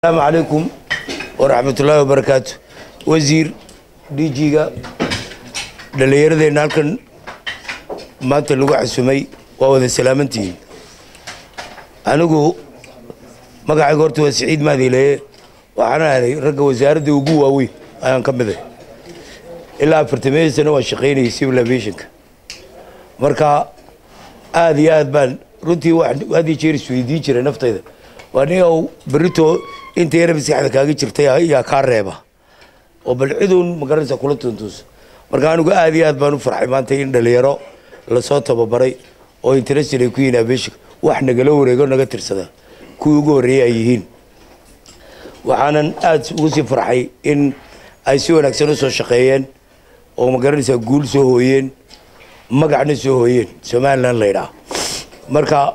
السلام عليكم ورحمة الله وبركاته. وزير ديجيغا دليردين halkan maanta lagu xusumay waa wada salaamantii anigu magacayga horta waa Saciid Maadile waxaan ahay ragga wasaaradda ugu waaweyn ayaan ka mid ah ilaa 40 sano waa shaqeynayay civil aviation marka aad iyo aad baan runtii waxaan jeer isweydiin jiray naftayda waaniga berito inta yar maskaxda kaaga jirtay ayaa ka reeba oo bal ciidoon magaranaysa kula tuntus marka anigu aad iyo aad baan u farxay maanta in dhalinyaro la soo tababaray oo interest ay ku yihiin aviation wax nagala wareego naga tirsada kuwii ugu horeeyay ay yihiin waxaanan aad ugu sii farxay in ay si wanaagsan u soo shaqeeyeen oo magaranaysa guul soo hooyeen magacna soo hooyeen Somaliland leeyahay marka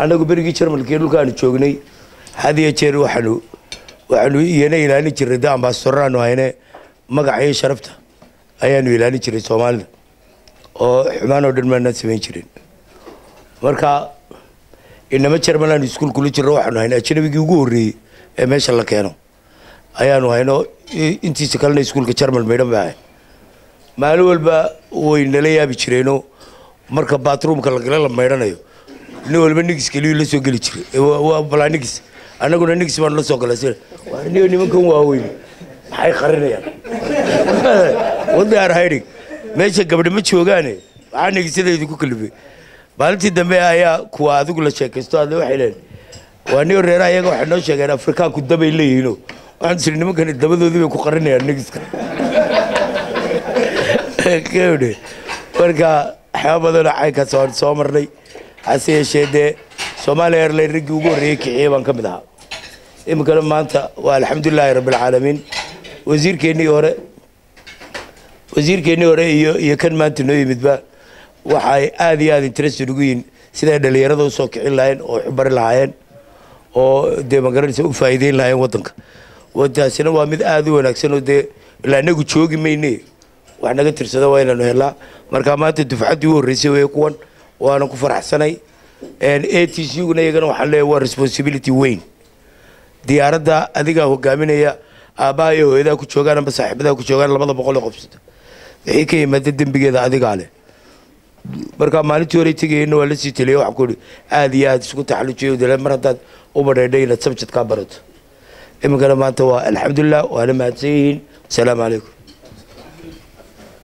anagu berigii Jarmalkii dhulkaan joognay hadiya jeer waxaanu iyana ilaalin jiray ambassadorano ayne magacay sharafta ayaanu ilaalin jiray Soomaalida oo xumaan oo dhan ma sameyn jirin marka inama Jarmaland iskuul kula jiro waxaanu hayna ajnabigii ugu horeeyay ee meesha la keeno ayaanu hayno intiisa kalena iskuulka Jarmal meedhan baa maalin walba way nala yaabi jireeno marka bathroomka la gala la meedhanayo nin walba nigis kaliya la soo gali jiray waa balanigis anaguna nigis baan la soo galay waa nimankan waaweyn maxay qarinayaan wada arhaydin meesha gabadh ma joogaane waxa nigisadeedu ku kalibay maalintii dambe ayaa kuwa adigu la sheekaysto aad waxay leeyahay waa nin reer ayaga waxa noo sheegeen Afrikaanku dabay leeyihiin waxaan sir nimankan dabadoodii bay ku qarinayaan nigiska keewde marka xaabadana ay ka soo marnay hase yeeshee Soomaaliya Airlines rigi ugu horeeyay kiciye baan kamid ahaa imkana maanta waa alxamdulillah rabbil caalamiin wasiirkeennii hore iyo kan maanta noo yimidba waxay aad iyo aad interest ugu yihiin sida dhalinyarada soo kicin lahayn oo xubar lahayn oo magaranaysa u faa'iideyn lahayn wadanka wadaasina waa mid aad u wanaagsan oo ilaa anagu joogi maynay wax naga tirsada waa inaanu helaa marka maanta dufcadii u horeysay way kuwan waana ku faraxsanay ATC-guna iyagana waxaan leeyahay waa responsibility weyn diyaaradda adiga hogaaminaya aabaha iyo hooyada ku joogaan ama saaxiibada ku joogaan 200 qof wixii ka yimaada dambigeeda adiga leh marka maalintii hore tagayna waa la sii taliyay wax ku aad iyo aad isku taxalujiyo dalay mar hadaad u badheedhay inaad subject ka barato imkana maanta waa alxamdulillah waa la mahadsanyihiin. Assalaamu calaykum.